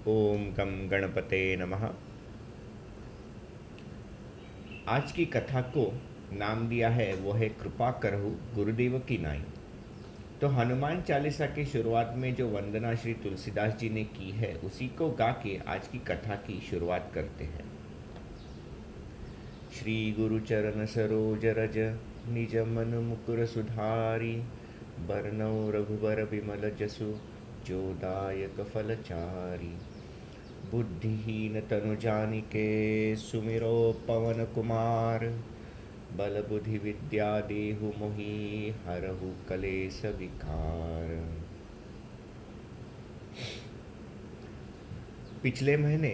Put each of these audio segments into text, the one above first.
ओम गम गणपते नमः। आज की कथा को नाम दिया है वो है कृपा करहु गुरुदेव की नाई। तो हनुमान चालीसा की शुरुआत में जो वंदना श्री तुलसीदास जी ने की है उसी को गा के आज की कथा की शुरुआत करते हैं। श्री गुरु चरण सरोज रज निज मन मुकुर सुधारी, बरनौ रघुबर बिमल जसु जो दायक फलचारी। बुद्धिहीन तनु जानिके सुमिरो पवन कुमार, बल बुद्धि विद्या देहु मोहि हरहु कलेस विकार। पिछले महीने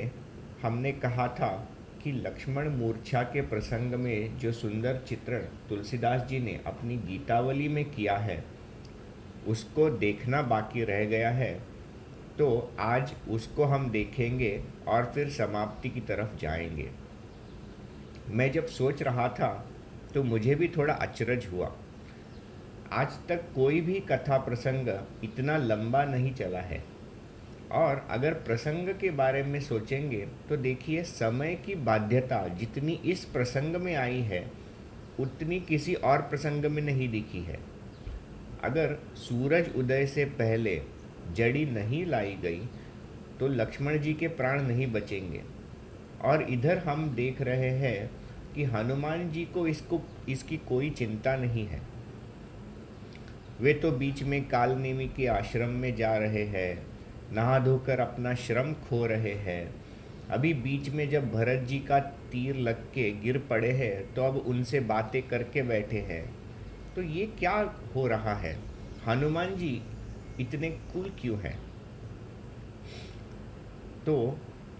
हमने कहा था कि लक्ष्मण मूर्छा के प्रसंग में जो सुंदर चित्रण तुलसीदास जी ने अपनी गीतावली में किया है उसको देखना बाकी रह गया है। तो आज उसको हम देखेंगे और फिर समाप्ति की तरफ जाएंगे। मैं जब सोच रहा था तो मुझे भी थोड़ा अचरज हुआ। आज तक कोई भी कथा प्रसंग इतना लंबा नहीं चला है, और अगर प्रसंग के बारे में सोचेंगे तो देखिए समय की बाध्यता जितनी इस प्रसंग में आई है उतनी किसी और प्रसंग में नहीं दिखी है। अगर सूरज उदय से पहले जड़ी नहीं लाई गई तो लक्ष्मण जी के प्राण नहीं बचेंगे। और इधर हम देख रहे हैं कि हनुमान जी को इसकी कोई चिंता नहीं है। वे तो बीच में कालनेमी के आश्रम में जा रहे हैं, नहा धोकर अपना श्रम खो रहे हैं। अभी बीच में जब भरत जी का तीर लग के गिर पड़े हैं तो अब उनसे बातें करके बैठे हैं। तो ये क्या हो रहा है? हनुमान जी इतने कूल क्यों हैं? तो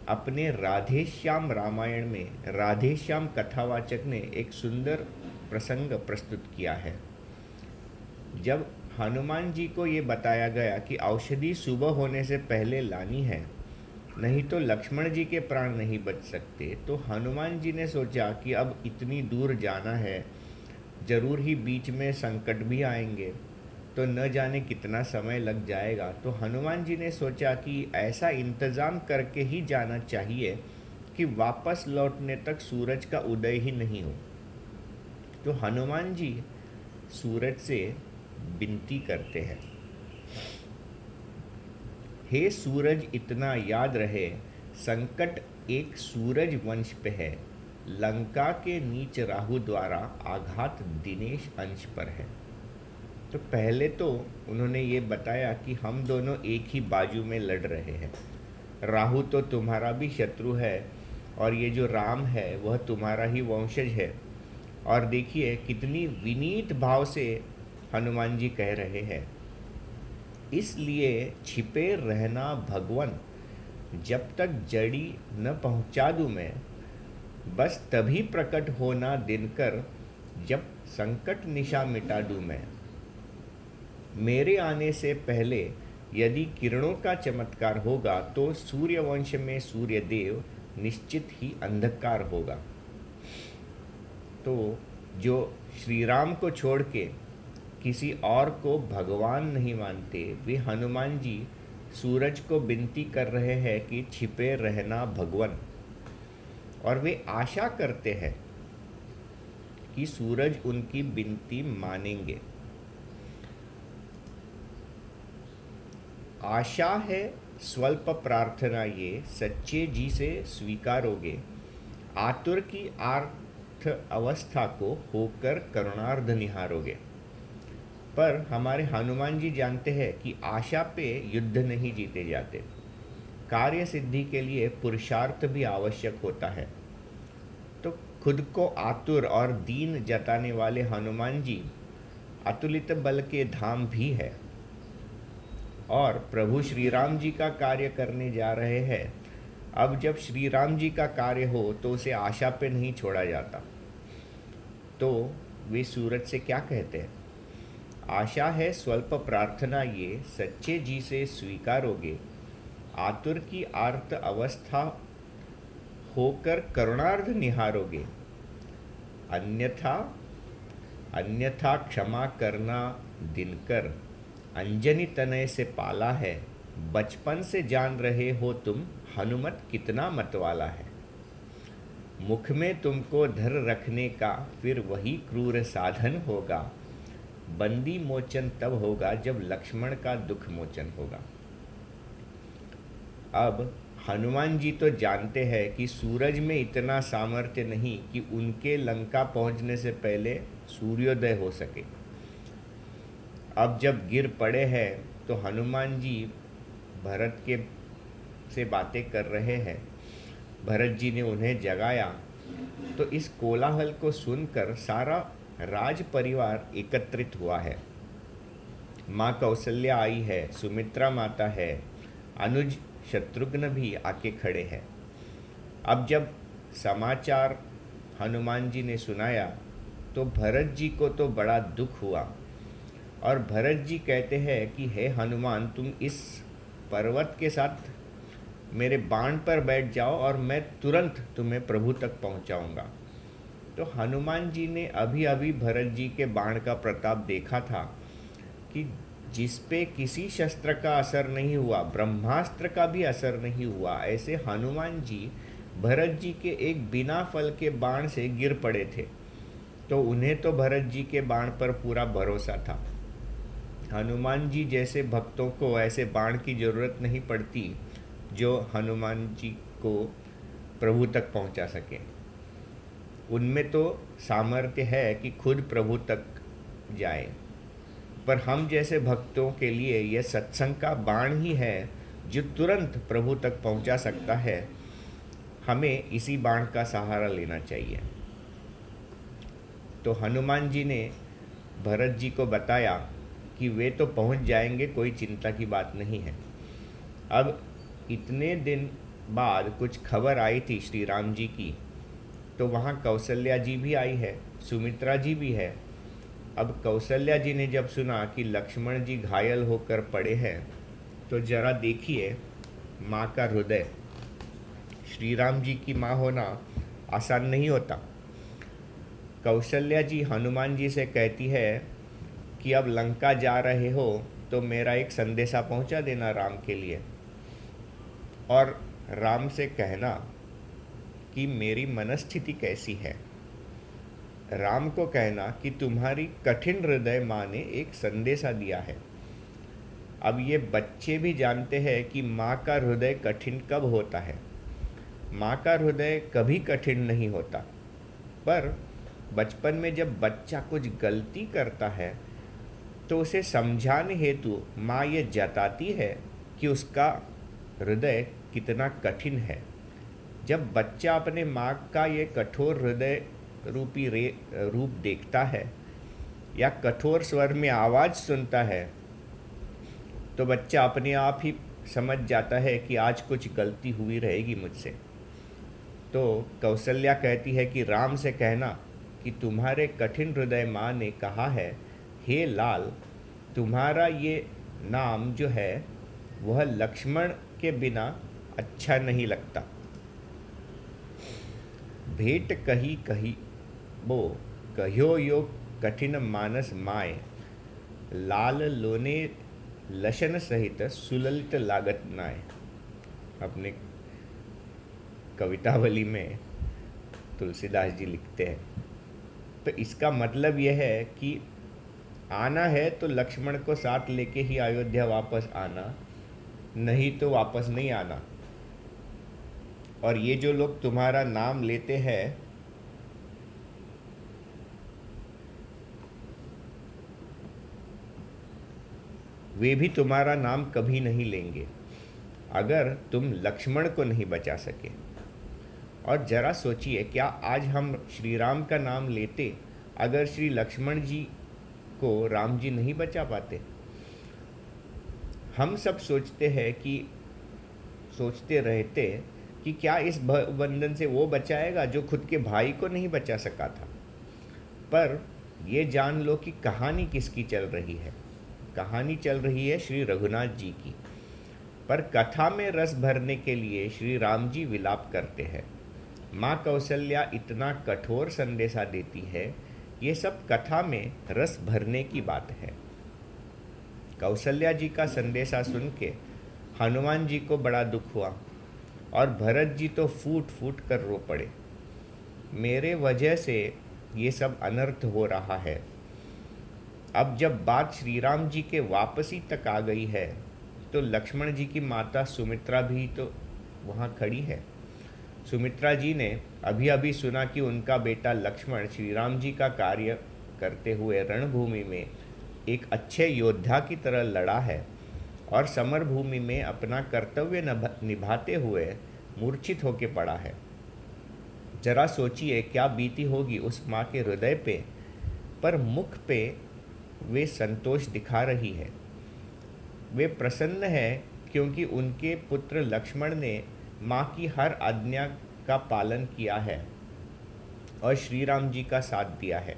अपने राधे श्याम रामायण में राधे श्याम कथावाचक ने एक सुंदर प्रसंग प्रस्तुत किया है। जब हनुमान जी को ये बताया गया कि औषधि सुबह होने से पहले लानी है, नहीं तो लक्ष्मण जी के प्राण नहीं बच सकते, तो हनुमान जी ने सोचा कि अब इतनी दूर जाना है, जरूर ही बीच में संकट भी आएंगे, तो न जाने कितना समय लग जाएगा। तो हनुमान जी ने सोचा कि ऐसा इंतज़ाम करके ही जाना चाहिए कि वापस लौटने तक सूरज का उदय ही नहीं हो। तो हनुमान जी सूरज से विनती करते हैं, हे सूरज इतना याद रहे, संकट एक सूरज वंश पे है, लंका के नीच राहु द्वारा आघात दिनेश अंश पर है। तो पहले तो उन्होंने ये बताया कि हम दोनों एक ही बाजू में लड़ रहे हैं। राहु तो तुम्हारा भी शत्रु है और ये जो राम है वह तुम्हारा ही वंशज है। और देखिए कितनी विनीत भाव से हनुमान जी कह रहे हैं, इसलिए छिपे रहना भगवन, जब तक जड़ी न पहुंचा दूं मैं, बस तभी प्रकट होना दिनकर, जब संकट निशा मिटा दूं मैं। मेरे आने से पहले यदि किरणों का चमत्कार होगा तो सूर्यवंश में सूर्यदेव निश्चित ही अंधकार होगा। तो जो श्री राम को छोड़ के किसी और को भगवान नहीं मानते, वे हनुमान जी सूरज को विनती कर रहे हैं कि छिपे रहना भगवन, और वे आशा करते हैं कि सूरज उनकी विनती मानेंगे। आशा है स्वल्प प्रार्थना ये, सच्चे जी से स्वीकारोगे, आतुर की आर्थ अवस्था को होकर करुणार्ध निहारोगे। पर हमारे हनुमान जी जानते हैं कि आशा पे युद्ध नहीं जीते जाते, कार्य सिद्धि के लिए पुरुषार्थ भी आवश्यक होता है। तो खुद को आतुर और दीन जताने वाले हनुमान जी अतुलित बल के धाम भी है, और प्रभु श्री राम जी का कार्य करने जा रहे हैं। अब जब श्री राम जी का कार्य हो तो उसे आशा पे नहीं छोड़ा जाता। तो वे सूरज से क्या कहते हैं? आशा है स्वल्प प्रार्थना ये, सच्चे जी से स्वीकारोगे, आतुर की आर्त अवस्था होकर करुणार्ध निहारोगे, अन्यथा अन्यथा क्षमा करना दिनकर, अंजनी तनय से पाला है, बचपन से जान रहे हो तुम हनुमत कितना मतवाला है। मुख में तुमको धर रखने का फिर वही क्रूर साधन होगा। बंदी मोचन तब होगा जब लक्ष्मण का दुख मोचन होगा। अब हनुमान जी तो जानते हैं कि सूरज में इतना सामर्थ्य नहीं कि उनके लंका पहुंचने से पहले सूर्योदय हो सके। अब जब गिर पड़े हैं तो हनुमान जी भरत के से बातें कर रहे हैं। भरत जी ने उन्हें जगाया तो इस कोलाहल को सुनकर सारा राज परिवार एकत्रित हुआ है। माँ कौशल्या आई है, सुमित्रा माता है, अनुज शत्रुघ्न भी आके खड़े हैं। अब जब समाचार हनुमान जी ने सुनाया तो भरत जी को तो बड़ा दुख हुआ और भरत जी कहते हैं कि हे हनुमान, तुम इस पर्वत के साथ मेरे बाण पर बैठ जाओ और मैं तुरंत तुम्हें प्रभु तक पहुंचाऊंगा। तो हनुमान जी ने अभी अभी भरत जी के बाण का प्रताप देखा था कि जिस पे किसी शस्त्र का असर नहीं हुआ, ब्रह्मास्त्र का भी असर नहीं हुआ, ऐसे हनुमान जी भरत जी के एक बिना फल के बाण से गिर पड़े थे। तो उन्हें तो भरत जी के बाण पर पूरा भरोसा था। हनुमान जी जैसे भक्तों को ऐसे बाण की जरूरत नहीं पड़ती जो हनुमान जी को प्रभु तक पहुंचा सके। उनमें तो सामर्थ्य है कि खुद प्रभु तक जाए, पर हम जैसे भक्तों के लिए यह सत्संग का बाण ही है जो तुरंत प्रभु तक पहुंचा सकता है। हमें इसी बाण का सहारा लेना चाहिए। तो हनुमान जी ने भरत जी को बताया कि वे तो पहुंच जाएंगे, कोई चिंता की बात नहीं है। अब इतने दिन बाद कुछ खबर आई थी श्री राम जी की, तो वहाँ कौशल्या जी भी आई है, सुमित्रा जी भी है। अब कौशल्या जी ने जब सुना कि लक्ष्मण जी घायल होकर पड़े हैं तो जरा देखिए माँ का हृदय। श्री राम जी की माँ होना आसान नहीं होता। कौशल्या जी हनुमान जी से कहती है कि अब लंका जा रहे हो तो मेरा एक संदेशा पहुंचा देना राम के लिए, और राम से कहना कि मेरी मनस्थिति कैसी है। राम को कहना कि तुम्हारी कठिन हृदय माँ ने एक संदेशा दिया है। अब ये बच्चे भी जानते हैं कि माँ का हृदय कठिन कब होता है। माँ का हृदय कभी कठिन नहीं होता, पर बचपन में जब बच्चा कुछ गलती करता है तो उसे समझाने हेतु माँ ये जताती है कि उसका हृदय कितना कठिन है। जब बच्चा अपने माँ का ये कठोर हृदय रूपी रूप देखता है या कठोर स्वर में आवाज़ सुनता है तो बच्चा अपने आप ही समझ जाता है कि आज कुछ गलती हुई रहेगी मुझसे। तो कौशल्या कहती है कि राम से कहना कि तुम्हारे कठिन हृदय माँ ने कहा है, हे लाल, तुम्हारा ये नाम जो है वह लक्ष्मण के बिना अच्छा नहीं लगता। भेंट कही कही बो कह्यो यो कठिन मानस माय, लाल लोने लशन सहित सुललित लागत नाय। अपने कवितावली में तुलसीदास जी लिखते हैं। तो इसका मतलब यह है कि आना है तो लक्ष्मण को साथ लेके ही अयोध्या वापस आना, नहीं तो वापस नहीं आना। और ये जो लोग तुम्हारा नाम लेते हैं वे भी तुम्हारा नाम कभी नहीं लेंगे अगर तुम लक्ष्मण को नहीं बचा सके। और जरा सोचिए, क्या आज हम श्री राम का नाम लेते अगर श्री लक्ष्मण जी को राम जी नहीं बचा पाते? हम सब सोचते हैं कि सोचते रहते कि क्या इस बंधन से वो बचाएगा जो खुद के भाई को नहीं बचा सका था। पर ये जान लो कि कहानी किसकी चल रही है। कहानी चल रही है श्री रघुनाथ जी की। पर कथा में रस भरने के लिए श्री राम जी विलाप करते हैं। माँ कौशल्या इतना कठोर संदेशा देती है, ये सब कथा में रस भरने की बात है। कौशल्या जी का संदेशा सुन के हनुमान जी को बड़ा दुख हुआ और भरत जी तो फूट फूट कर रो पड़े। मेरे वजह से ये सब अनर्थ हो रहा है। अब जब बात श्री राम जी के वापसी तक आ गई है तो लक्ष्मण जी की माता सुमित्रा भी तो वहाँ खड़ी है। सुमित्रा जी ने अभी अभी सुना कि उनका बेटा लक्ष्मण श्री राम जी का कार्य करते हुए रणभूमि में एक अच्छे योद्धा की तरह लड़ा है और समर भूमि में अपना कर्तव्य निभाते हुए मूर्छित होके पड़ा है। जरा सोचिए क्या बीती होगी उस माँ के हृदय पे, पर मुख पे वे संतोष दिखा रही है। वे प्रसन्न है क्योंकि उनके पुत्र लक्ष्मण ने माँ की हर आज्ञा का पालन किया है और श्री राम जी का साथ दिया है।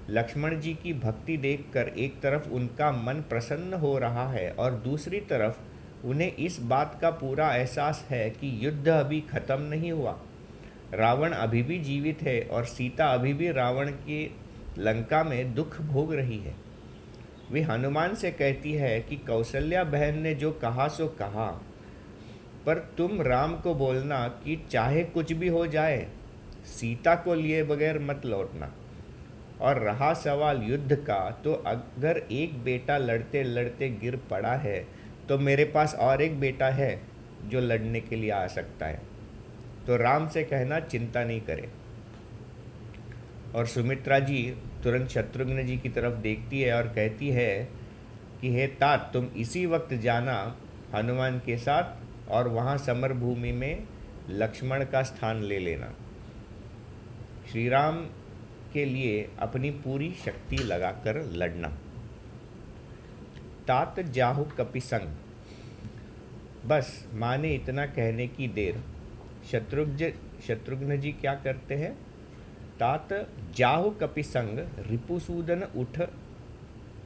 लक्ष्मण जी की भक्ति देखकर एक तरफ उनका मन प्रसन्न हो रहा है और दूसरी तरफ उन्हें इस बात का पूरा एहसास है कि युद्ध अभी खत्म नहीं हुआ। रावण अभी भी जीवित है और सीता अभी भी रावण की लंका में दुख भोग रही है। वे हनुमान से कहती है कि कौशल्या बहन ने जो कहा सो कहा, पर तुम राम को बोलना कि चाहे कुछ भी हो जाए सीता को लिए बगैर मत लौटना। और रहा सवाल युद्ध का, तो अगर एक बेटा लड़ते लड़ते गिर पड़ा है तो मेरे पास और एक बेटा है जो लड़ने के लिए आ सकता है। तो राम से कहना चिंता नहीं करे। और सुमित्रा जी तुरंत शत्रुघ्न जी की तरफ देखती है और कहती है कि हे तात, तुम इसी वक्त जाना हनुमान के साथ और वहाँ समर भूमि में लक्ष्मण का स्थान ले लेना। श्री राम के लिए अपनी पूरी शक्ति लगाकर लड़ना। तात जाहु कपि संग। बस माँ ने इतना कहने की देर शत्रुघ्न जी क्या करते हैं? तात जाहु कपि संग रिपुसूदन उठ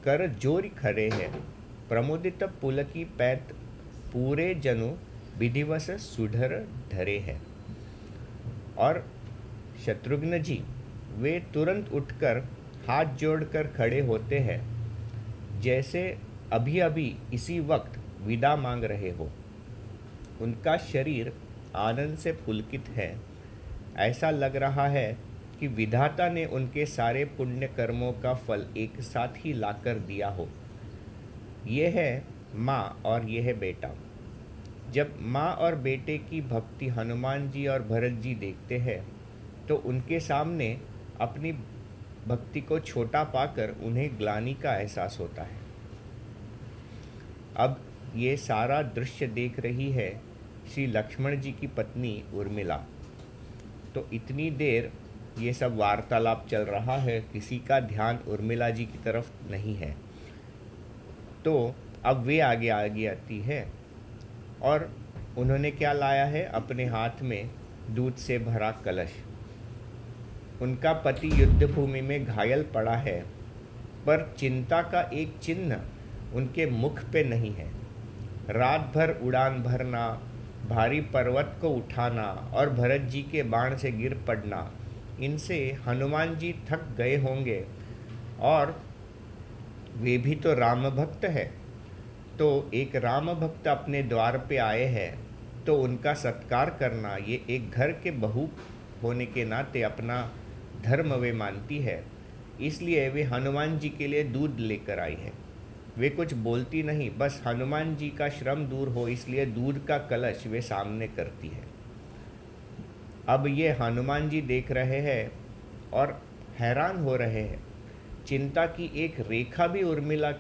कर जोरी खड़े है, प्रमोदित पुलकी पैत पूरे जनु विधिवश सुधर धरे है। और शत्रुघ्न जी वे तुरंत उठकर हाथ जोड़कर खड़े होते हैं, जैसे अभी अभी इसी वक्त विदा मांग रहे हो। उनका शरीर आनंद से पुलकित है। ऐसा लग रहा है कि विधाता ने उनके सारे पुण्य कर्मों का फल एक साथ ही लाकर दिया हो। ये है माँ और ये है बेटा। जब माँ और बेटे की भक्ति हनुमान जी और भरत जी देखते हैं तो उनके सामने अपनी भक्ति को छोटा पाकर उन्हें ग्लानि का एहसास होता है। अब ये सारा दृश्य देख रही है श्री लक्ष्मण जी की पत्नी उर्मिला। तो इतनी देर ये सब वार्तालाप चल रहा है, किसी का ध्यान उर्मिला जी की तरफ नहीं है। तो अब वे आगे आगे आती है और उन्होंने क्या लाया है? अपने हाथ में दूध से भरा कलश। उनका पति युद्ध भूमि में घायल पड़ा है, पर चिंता का एक चिन्ह उनके मुख पे नहीं है। रात भर उड़ान भरना, भारी पर्वत को उठाना और भरत जी के बाण से गिर पड़ना, इनसे हनुमान जी थक गए होंगे और वे भी तो राम भक्त है। तो एक राम भक्त अपने द्वार पे आए हैं तो उनका सत्कार करना ये एक घर के बहू होने के नाते अपना धर्म वे मानती है। इसलिए वे हनुमान जी के लिए दूध लेकर आई है। वे कुछ बोलती नहीं, बस हनुमान जी का श्रम दूर हो इसलिए दूध का कलश वे सामने करती है। अब ये हनुमान जी देख रहे हैं और हैरान हो रहे हैं। चिंता की एक रेखा भी उर्मिला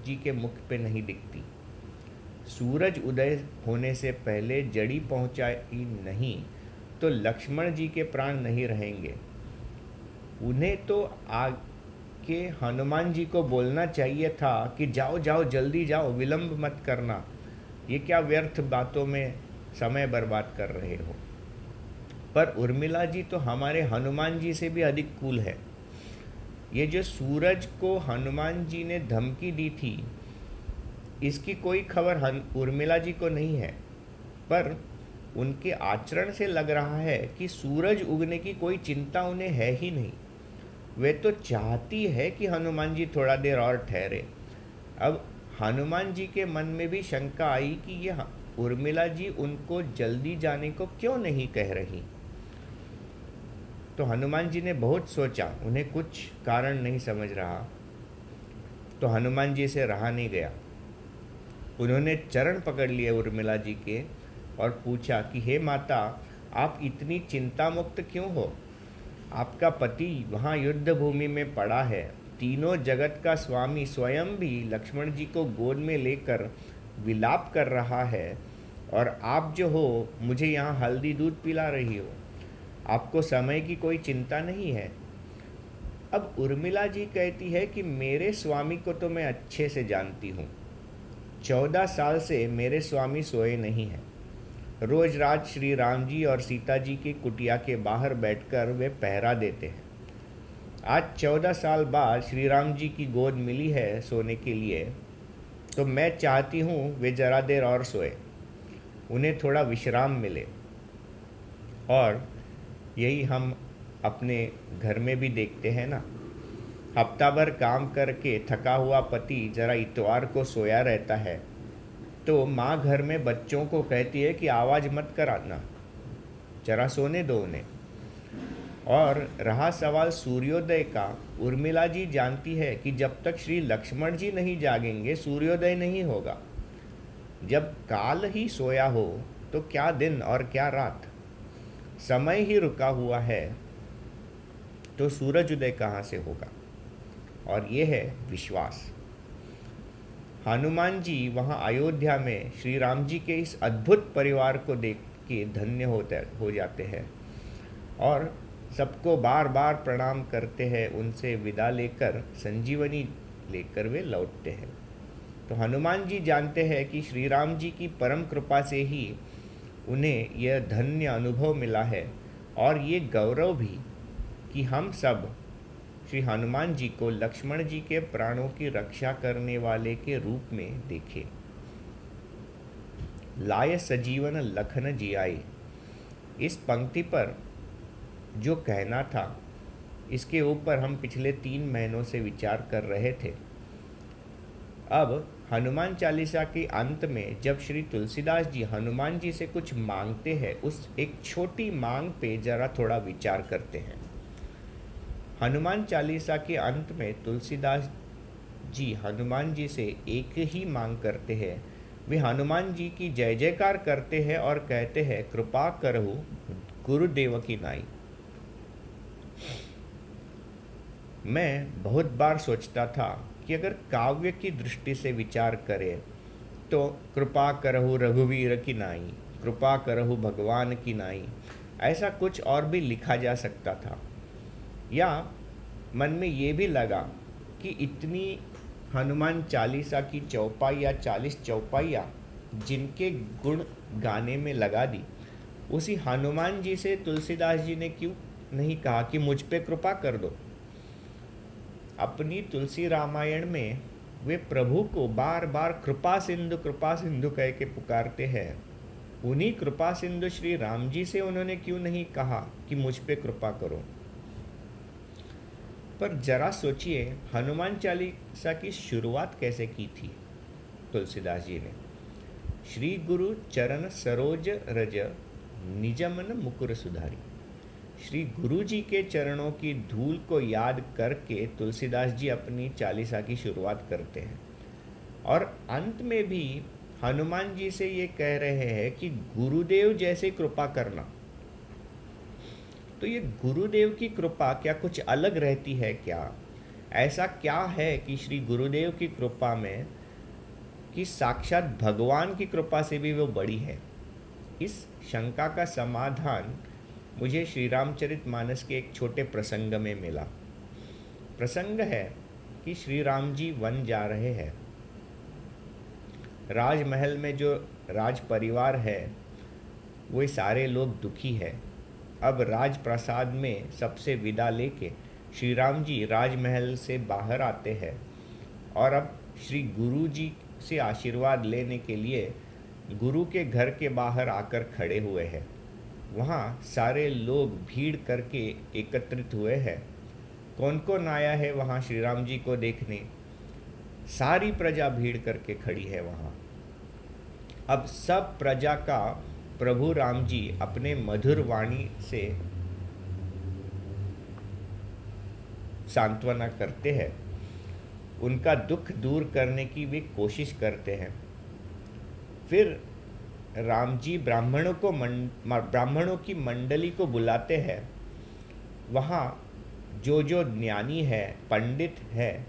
जी के मुख पे नहीं दिखती। सूरज उदय होने से पहले जड़ी पहुंचाई नहीं तो लक्ष्मण जी के प्राण नहीं रहेंगे। उन्हें तो आके हनुमान जी को बोलना चाहिए था कि जाओ जाओ जल्दी जाओ, विलंब मत करना। ये क्या व्यर्थ बातों में समय बर्बाद कर रहे हो। पर उर्मिला जी तो हमारे हनुमान जी से भी अधिक कूल है। ये जो सूरज को हनुमान जी ने धमकी दी थी, इसकी कोई खबर उर्मिला जी को नहीं है, पर उनके आचरण से लग रहा है कि सूरज उगने की कोई चिंता उन्हें है ही नहीं। वे तो चाहती है कि हनुमान जी थोड़ा देर और ठहरे। अब हनुमान जी के मन में भी शंका आई कि ये उर्मिला जी उनको जल्दी जाने को क्यों नहीं कह रही। तो हनुमान जी ने बहुत सोचा, उन्हें कुछ कारण नहीं समझ रहा। तो हनुमान जी से रहा नहीं गया। उन्होंने चरण पकड़ लिए उर्मिला जी के और पूछा कि हे माता, आप इतनी चिंता मुक्त क्यों हो? आपका पति वहाँ युद्ध भूमि में पड़ा है। तीनों जगत का स्वामी स्वयं भी लक्ष्मण जी को गोद में लेकर विलाप कर रहा है, और आप जो हो मुझे यहाँ हल्दी दूध पिला रही हो। आपको समय की कोई चिंता नहीं है। अब उर्मिला जी कहती है कि मेरे स्वामी को तो मैं अच्छे से जानती हूँ। 14 साल से मेरे स्वामी सोए नहीं हैं। रोज रात श्री राम जी और सीता जी की कुटिया के बाहर बैठकर वे पहरा देते हैं। आज 14 साल बाद श्री राम जी की गोद मिली है सोने के लिए, तो मैं चाहती हूँ वे जरा देर और सोए, उन्हें थोड़ा विश्राम मिले। और यही हम अपने घर में भी देखते हैं ना। हफ्ता भर काम करके थका हुआ पति जरा इतवार को सोया रहता है, तो माँ घर में बच्चों को कहती है कि आवाज़ मत कराना, जरा सोने दो उन्हें। और रहा सवाल सूर्योदय का, उर्मिला जी जानती है कि जब तक श्री लक्ष्मण जी नहीं जागेंगे सूर्योदय नहीं होगा। जब काल ही सोया हो तो क्या दिन और क्या रात, समय ही रुका हुआ है, तो सूरज उदय कहाँ से होगा? और ये है विश्वास। हनुमान जी वहाँ अयोध्या में श्री राम जी के इस अद्भुत परिवार को देख के धन्य हो जाते हैं और सबको बार बार प्रणाम करते हैं। उनसे विदा लेकर संजीवनी लेकर वे लौटते हैं। तो हनुमान जी जानते हैं कि श्री राम जी की परम कृपा से ही उन्हें यह धन्य अनुभव मिला है, और ये गौरव भी कि हम सब श्री हनुमान जी को लक्ष्मण जी के प्राणों की रक्षा करने वाले के रूप में देखें। लाय सजीवन लखन जियाए, इस पंक्ति पर जो कहना था, इसके ऊपर हम पिछले 3 महीनों से विचार कर रहे थे। अब हनुमान चालीसा के अंत में जब श्री तुलसीदास जी हनुमान जी से कुछ मांगते हैं, उस एक छोटी मांग पे जरा थोड़ा विचार करते हैं। हनुमान चालीसा के अंत में तुलसीदास जी हनुमान जी से एक ही मांग करते हैं। वे हनुमान जी की जय जयकार करते हैं और कहते हैं, कृपा करहु गुरुदेव की नाई। मैं बहुत बार सोचता था कि अगर काव्य की दृष्टि से विचार करें तो कृपा करहु रघुवीर की नाई, कृपा करहु भगवान की नाई, ऐसा कुछ और भी लिखा जा सकता था। या मन में ये भी लगा कि इतनी हनुमान चालीसा की चौपाइयाँ, 40 चौपाइयाँ जिनके गुण गाने में लगा दी, उसी हनुमान जी से तुलसीदास जी ने क्यों नहीं कहा कि मुझ पे कृपा कर दो? अपनी तुलसी रामायण में वे प्रभु को बार बार कृपा सिंधु कह के पुकारते हैं। उन्हीं कृपा सिंधु श्री राम जी से उन्होंने क्यों नहीं कहा कि मुझ पे कृपा करो? पर जरा सोचिए, हनुमान चालीसा की शुरुआत कैसे की थी तुलसीदास जी ने? श्री गुरु चरण सरोज रज, निजमन मुकुर सुधारी। श्री गुरु जी के चरणों की धूल को याद करके तुलसीदास जी अपनी चालीसा की शुरुआत करते हैं, और अंत में भी हनुमान जी से ये कह रहे हैं कि गुरुदेव जैसे कृपा करना। तो ये गुरुदेव की कृपा क्या कुछ अलग रहती है क्या? ऐसा क्या है कि श्री गुरुदेव की कृपा में कि साक्षात भगवान की कृपा से भी वो बड़ी है? इस शंका का समाधान मुझे श्री रामचरितमानस के एक छोटे प्रसंग में मिला। प्रसंग है कि श्री राम जी वन जा रहे हैं। राजमहल में जो राज परिवार है वो सारे लोग दुखी है। अब राजप्रसाद में सबसे विदा लेके श्री राम जी राजमहल से बाहर आते हैं, और अब श्री गुरु जी से आशीर्वाद लेने के लिए गुरु के घर के बाहर आकर खड़े हुए हैं। वहाँ सारे लोग भीड़ करके एकत्रित हुए हैं। कौन कौन आया है वहाँ श्री राम जी को देखने? सारी प्रजा भीड़ करके खड़ी है वहाँ। अब सब प्रजा का प्रभु राम जी अपने मधुर वाणी से सांत्वना करते हैं, उनका दुख दूर करने की वे कोशिश करते हैं। फिर राम जी ब्राह्मणों की मंडली को बुलाते हैं। वहाँ जो जो ज्ञानी है, पंडित है,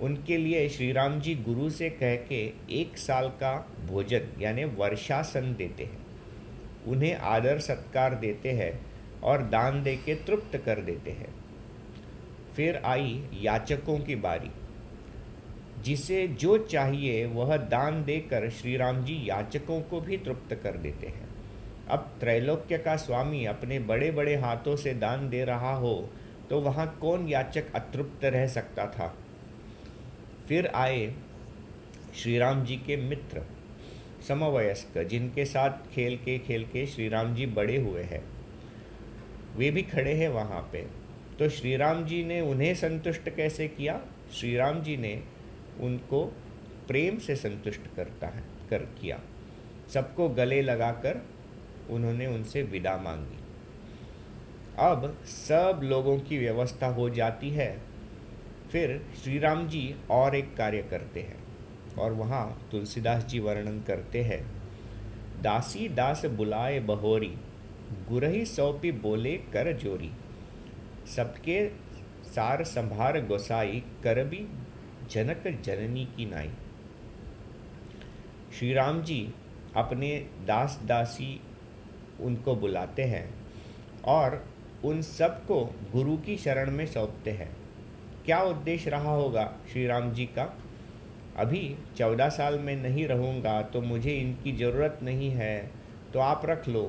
उनके लिए श्री राम जी गुरु से कह के 1 साल का भोजन यानी वर्षासन देते हैं, उन्हें आदर सत्कार देते हैं और दान दे के तृप्त कर देते हैं। फिर आई याचकों की बारी। जिसे जो चाहिए वह दान देकर श्री राम जी याचकों को भी तृप्त कर देते हैं। अब त्रैलोक्य का स्वामी अपने बड़े बड़े हाथों से दान दे रहा हो तो वहाँ कौन याचक अतृप्त रह सकता था। फिर आए श्री राम जी के मित्र समवयस्क, जिनके साथ खेल के श्री राम जी बड़े हुए हैं, वे भी खड़े हैं वहाँ पे। तो श्री राम जी ने उन्हें संतुष्ट कैसे किया? श्री राम जी ने उनको प्रेम से संतुष्ट किया। सबको गले लगाकर उन्होंने उनसे विदा मांगी। अब सब लोगों की व्यवस्था हो जाती है। फिर श्री राम जी और एक कार्य करते हैं और वहाँ तुलसीदास जी वर्णन करते हैं। दासी दास बुलाए बहोरी, गुरही सौंपी बोले कर जोरी, सबके सार संभार गोसाई, करबी जनक जननी की नाई। श्री राम जी अपने दास दासी उनको बुलाते हैं और उन सबको गुरु की शरण में सौंपते हैं। क्या उद्देश्य रहा होगा श्री राम जी का? अभी 14 साल में नहीं रहूँगा तो मुझे इनकी ज़रूरत नहीं है, तो आप रख लो।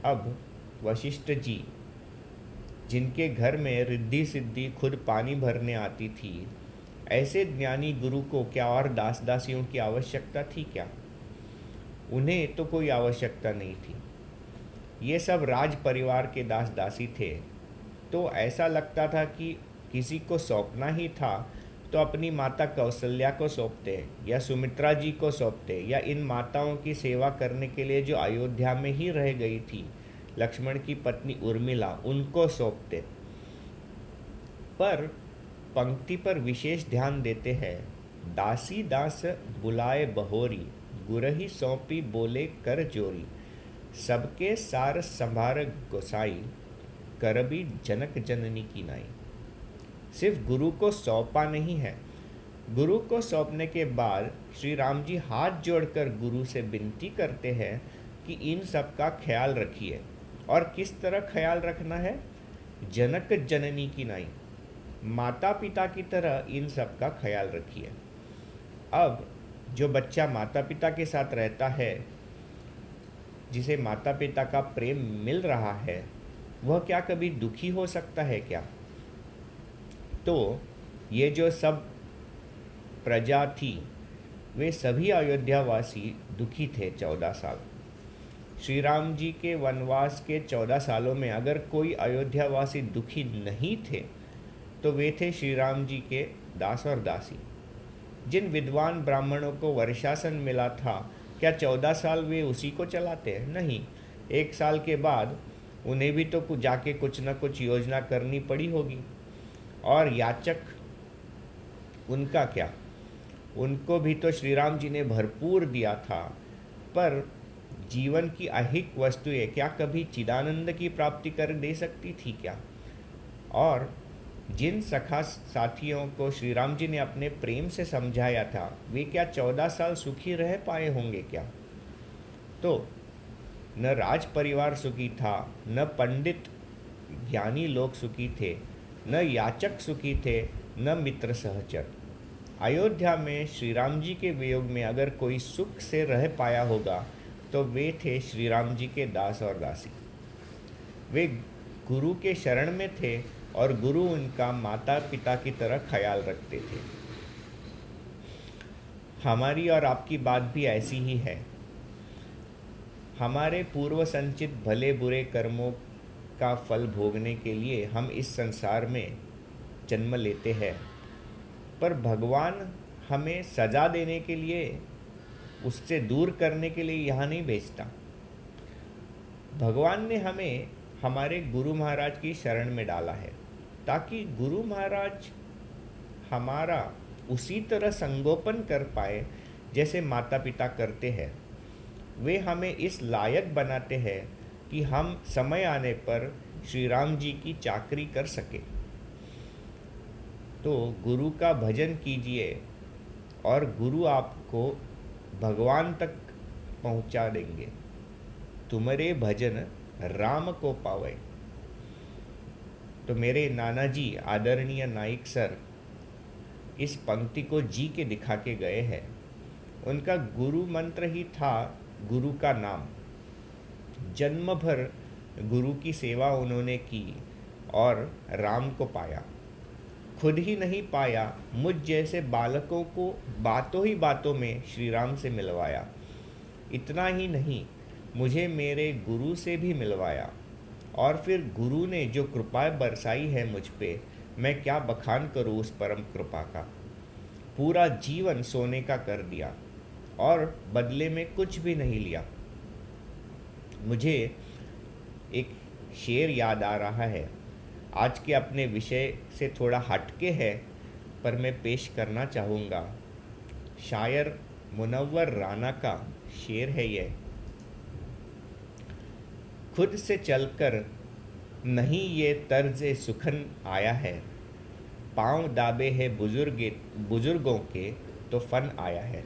अब वशिष्ठ जी, जिनके घर में रिद्धि सिद्धि खुद पानी भरने आती थी, ऐसे ज्ञानी गुरु को क्या और दास दासियों की आवश्यकता थी क्या? उन्हें तो कोई आवश्यकता नहीं थी। ये सब राज परिवार के दास दासी थे। तो ऐसा लगता था कि किसी को सौंपना ही था तो अपनी माता कौशल्या को सौंपते या सुमित्रा जी को सौंपते, या इन माताओं की सेवा करने के लिए जो अयोध्या में ही रह गई थी लक्ष्मण की पत्नी उर्मिला, उनको सौंपते। पर पंक्ति पर विशेष ध्यान देते हैं। दासी दास बुलाए बहोरी, गुरही सौंपी बोले कर जोरी, सबके सार संभार गोसाई, करबी जनक जननी की नाई। सिर्फ गुरु को सौंपा नहीं है, गुरु को सौंपने के बाद श्री राम जी हाथ जोड़कर गुरु से विनती करते हैं कि इन सब का ख्याल रखिए। और किस तरह ख्याल रखना है? जनक जननी की नाई, माता पिता की तरह इन सब का ख्याल रखिए। अब जो बच्चा माता पिता के साथ रहता है, जिसे माता पिता का प्रेम मिल रहा है, वह क्या कभी दुखी हो सकता है क्या? तो ये जो सब प्रजा थी, वे सभी अयोध्यावासी दुखी थे 14 साल। श्री राम जी के वनवास के 14 सालों में अगर कोई अयोध्यावासी दुखी नहीं थे तो वे थे श्री राम जी के दास और दासी। जिन विद्वान ब्राह्मणों को वर्षासन मिला था, क्या 14 साल वे उसी को चलाते हैं? नहीं, 1 साल के बाद उन्हें भी तो जाके कुछ न कुछ योजना करनी पड़ी होगी। और याचक, उनका क्या? उनको भी तो श्री राम जी ने भरपूर दिया था। पर जीवन की अहिक वस्तुएं क्या कभी चिदानंद की प्राप्ति कर दे सकती थी क्या? और जिन सखा साथियों को श्री राम जी ने अपने प्रेम से समझाया था, वे क्या 14 साल सुखी रह पाए होंगे क्या? तो न राज परिवार सुखी था, न पंडित ज्ञानी लोग सुखी थे, न याचक सुखी थे, न मित्र सहचर। अयोध्या में श्री राम जी के वियोग में अगर कोई सुख से रह पाया होगा तो वे थे श्री राम जी के दास और दासी। वे गुरु के शरण में थे और गुरु उनका माता पिता की तरह ख्याल रखते थे। हमारी और आपकी बात भी ऐसी ही है। हमारे पूर्व संचित भले बुरे कर्मों का फल भोगने के लिए हम इस संसार में जन्म लेते हैं। पर भगवान हमें सजा देने के लिए, उससे दूर करने के लिए यहाँ नहीं भेजता। भगवान ने हमें हमारे गुरु महाराज की शरण में डाला है, ताकि गुरु महाराज हमारा उसी तरह संगोपन कर पाए जैसे माता पिता करते हैं। वे हमें इस लायक बनाते हैं कि हम समय आने पर श्री राम जी की चाकरी कर सके। तो गुरु का भजन कीजिए और गुरु आपको भगवान तक पहुंचा देंगे। तुम्हारे भजन राम को पावे। तो मेरे नाना जी आदरणीय नाइक सर इस पंक्ति को जी के दिखा के गए हैं। उनका गुरु मंत्र ही था गुरु का नाम। जन्म भर गुरु की सेवा उन्होंने की और राम को पाया। खुद ही नहीं पाया, मुझ जैसे बालकों को बातों ही बातों में श्री राम से मिलवाया। इतना ही नहीं, मुझे मेरे गुरु से भी मिलवाया। और फिर गुरु ने जो कृपा बरसाई है मुझ पे, मैं क्या बखान करूँ उस परम कृपा का। पूरा जीवन सोने का कर दिया और बदले में कुछ भी नहीं लिया। मुझे एक शेर याद आ रहा है, आज के अपने विषय से थोड़ा हटके है, पर मैं पेश करना चाहूँगा। शायर मुनव्वर राना का शेर है ये। खुद से चलकर नहीं ये तर्ज सुखन आया है, पाँव दाबे है बुजुर्गों के तो फन आया है।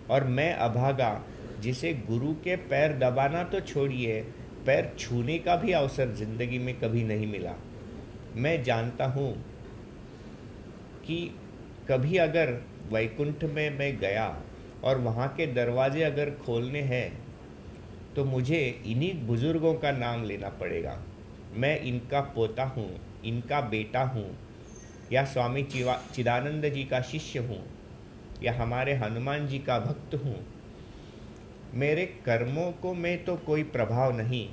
और मैं अभागा, जिसे गुरु के पैर दबाना तो छोड़िए, पैर छूने का भी अवसर जिंदगी में कभी नहीं मिला। मैं जानता हूँ कि कभी अगर वैकुंठ में मैं गया और वहाँ के दरवाजे अगर खोलने हैं तो मुझे इन्हीं बुज़ुर्गों का नाम लेना पड़ेगा। मैं इनका पोता हूँ, इनका बेटा हूँ, या स्वामी चिदानंद जी का शिष्य हूँ, या हमारे हनुमान जी का भक्त हूँ। मेरे कर्मों को में तो कोई प्रभाव नहीं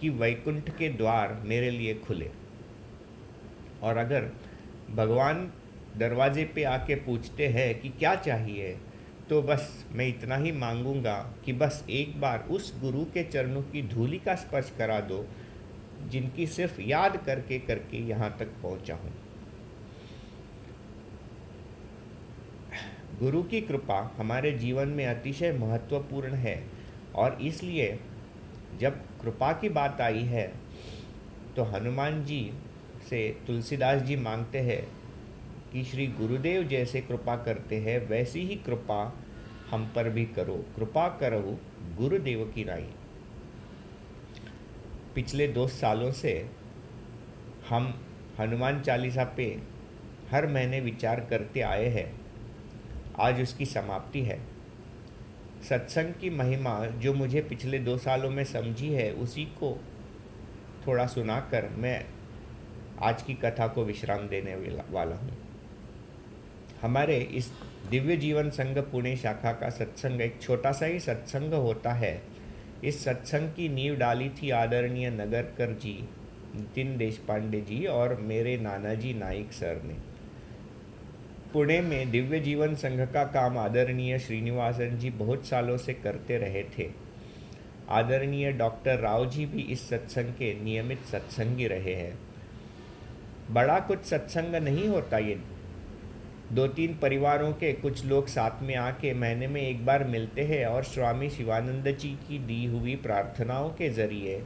कि वैकुंठ के द्वार मेरे लिए खुले। और अगर भगवान दरवाजे पे आके पूछते हैं कि क्या चाहिए, तो बस मैं इतना ही मांगूंगा कि बस एक बार उस गुरु के चरणों की धूलि का स्पर्श करा दो, जिनकी सिर्फ याद करके करके यहाँ तक पहुँचा हूँ। गुरु की कृपा हमारे जीवन में अतिशय महत्वपूर्ण है, और इसलिए जब कृपा की बात आई है तो हनुमान जी से तुलसीदास जी मांगते हैं कि श्री गुरुदेव जैसे कृपा करते हैं वैसी ही कृपा हम पर भी करो, कृपा करो गुरुदेव की नाई। पिछले 2 सालों से हम हनुमान चालीसा पे हर महीने विचार करते आए हैं। आज उसकी समाप्ति है। सत्संग की महिमा जो मुझे पिछले 2 सालों में समझी है, उसी को थोड़ा सुनाकर मैं आज की कथा को विश्राम देने वाला हूँ। हमारे इस दिव्य जीवन संघ पुणे शाखा का सत्संग एक छोटा सा ही सत्संग होता है। इस सत्संग की नींव डाली थी आदरणीय नगरकर जी, नितिन देशपांडे जी और मेरे नाना जी नाइक सर ने। पुणे में दिव्य जीवन संघ का काम आदरणीय श्रीनिवासन जी बहुत सालों से करते रहे थे। आदरणीय डॉक्टर राव जी भी इस सत्संग के नियमित सत्संगी रहे हैं। बड़ा कुछ सत्संग नहीं होता ये, 2-3 परिवारों के कुछ लोग साथ में आके महीने में एक बार मिलते हैं और स्वामी शिवानंद जी की दी हुई प्रार्थनाओं के जरिए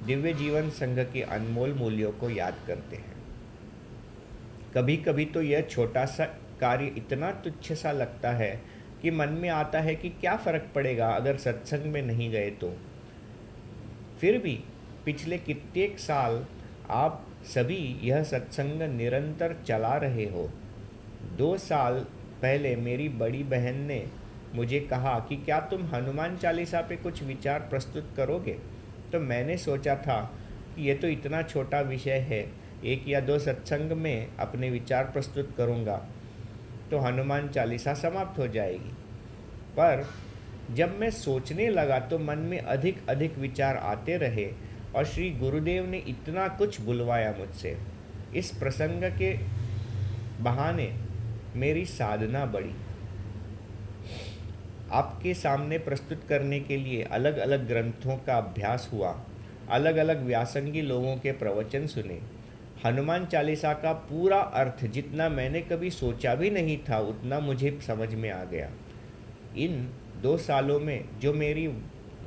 दिव्य जीवन संघ के अनमोल मूल्यों को याद करते हैं। कभी कभी तो यह छोटा सा कार्य इतना तुच्छ सा लगता है कि मन में आता है कि क्या फ़र्क पड़ेगा अगर सत्संग में नहीं गए तो। फिर भी पिछले कितने साल आप सभी यह सत्संग निरंतर चला रहे हो। 2 साल पहले मेरी बड़ी बहन ने मुझे कहा कि क्या तुम हनुमान चालीसा पे कुछ विचार प्रस्तुत करोगे। तो मैंने सोचा था कि ये तो इतना छोटा विषय है, 1 या 2 सत्संग में अपने विचार प्रस्तुत करूँगा तो हनुमान चालीसा समाप्त हो जाएगी। पर जब मैं सोचने लगा तो मन में अधिक अधिक विचार आते रहे और श्री गुरुदेव ने इतना कुछ बुलवाया मुझसे। इस प्रसंग के बहाने मेरी साधना बढ़ी। आपके सामने प्रस्तुत करने के लिए अलग अलग ग्रंथों का अभ्यास हुआ, अलग अलग व्यासंगी लोगों के प्रवचन सुने। हनुमान चालीसा का पूरा अर्थ जितना मैंने कभी सोचा भी नहीं था उतना मुझे समझ में आ गया। इन 2 सालों में जो मेरी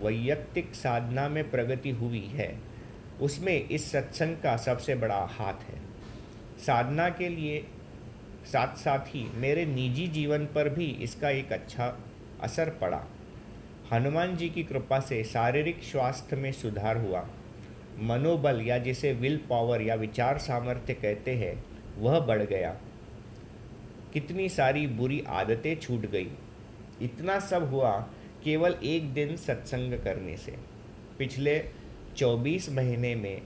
वैयक्तिक साधना में प्रगति हुई है उसमें इस सत्संग का सबसे बड़ा हाथ है। साधना के लिए साथ साथ ही मेरे निजी जीवन पर भी इसका एक अच्छा असर पड़ा। हनुमान जी की कृपा से शारीरिक स्वास्थ्य में सुधार हुआ। मनोबल या जिसे विल पावर या विचार सामर्थ्य कहते हैं वह बढ़ गया। कितनी सारी बुरी आदतें छूट गई। इतना सब हुआ केवल एक दिन सत्संग करने से। पिछले 24 महीने में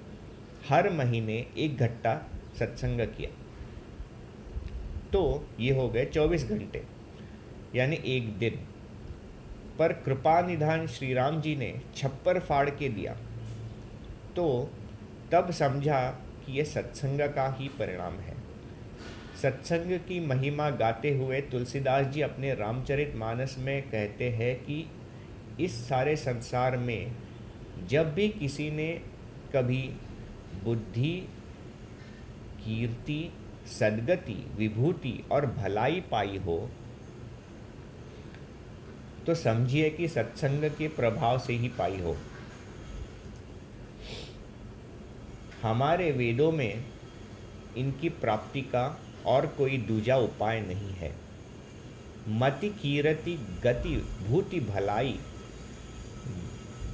हर महीने 1 घंटा सत्संग किया तो ये हो गए 24 घंटे यानी एक दिन। पर कृपा निधान श्री राम जी ने छप्पर फाड़ के दिया तो तब समझा कि ये सत्संग का ही परिणाम है। सत्संग की महिमा गाते हुए तुलसीदास जी अपने रामचरितमानस में कहते हैं कि इस सारे संसार में जब भी किसी ने कभी बुद्धि, कीर्ति, सद्गति, विभूति और भलाई पाई हो तो समझिए कि सत्संग के प्रभाव से ही पाई हो। हमारे वेदों में इनकी प्राप्ति का और कोई दूजा उपाय नहीं है। मति कीरति गति भूति भलाई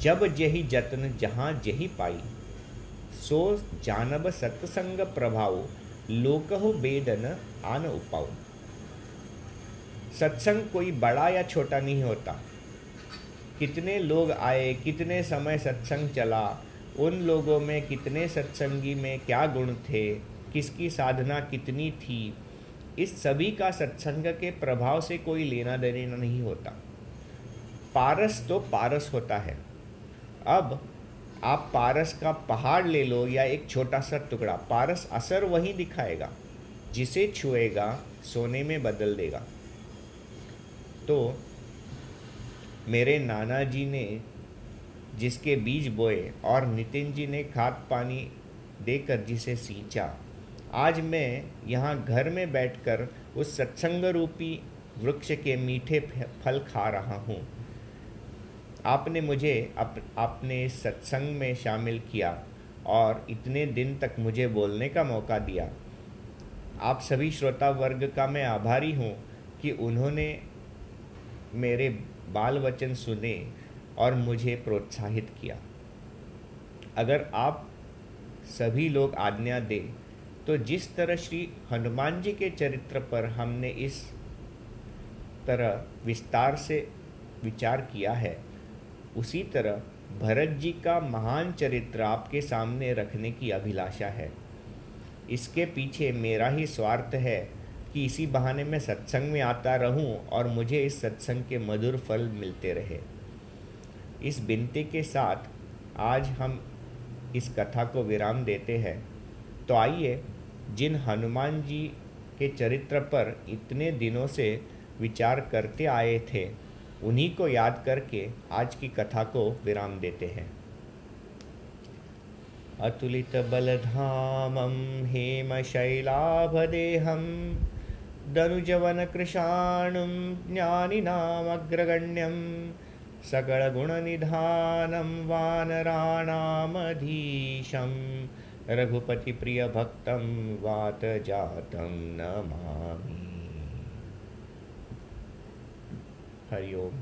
जब जही जतन जहाँ जही पाई, सो जानब सत्संग प्रभाव लोकहु बेदन आन उपाऊ। सत्संग कोई बड़ा या छोटा नहीं होता। कितने लोग आए, कितने समय सत्संग चला, उन लोगों में कितने सत्संगी में क्या गुण थे, किसकी साधना कितनी थी, इस सभी का सत्संग के प्रभाव से कोई लेना देना नहीं होता। पारस तो पारस होता है। अब आप पारस का पहाड़ ले लो या एक छोटा सा टुकड़ा, पारस असर वही दिखाएगा। जिसे छुएगा सोने में बदल देगा। तो मेरे नाना जी ने जिसके बीज बोए और नितिन जी ने खाद पानी देकर जिसे सींचा, आज मैं यहाँ घर में बैठकर उस सत्संग रूपी वृक्ष के मीठे फल खा रहा हूँ। आपने मुझे अपने इस सत्संग में शामिल किया और इतने दिन तक मुझे बोलने का मौका दिया। आप सभी श्रोता वर्ग का मैं आभारी हूँ कि उन्होंने मेरे बाल वचन सुने और मुझे प्रोत्साहित किया। अगर आप सभी लोग आज्ञा दें तो जिस तरह श्री हनुमान जी के चरित्र पर हमने इस तरह विस्तार से विचार किया है, उसी तरह भरत जी का महान चरित्र आपके सामने रखने की अभिलाषा है। इसके पीछे मेरा ही स्वार्थ है कि इसी बहाने मैं सत्संग में आता रहूं और मुझे इस सत्संग के मधुर फल मिलते रहे। इस विनती के साथ आज हम इस कथा को विराम देते हैं। तो आइए जिन हनुमान जी के चरित्र पर इतने दिनों से विचार करते आए थे उन्हीं को याद करके आज की कथा को विराम देते हैं। अतुलित बलधामं हेमशैलाभदेहं दनुजवन कृशाणुं ज्ञानिनामग्रगण्यं सकलगुणनिधानं वानराणामधीशं रघुपतिप्रियभक्तं वातजातं नमामि। हरि ओम।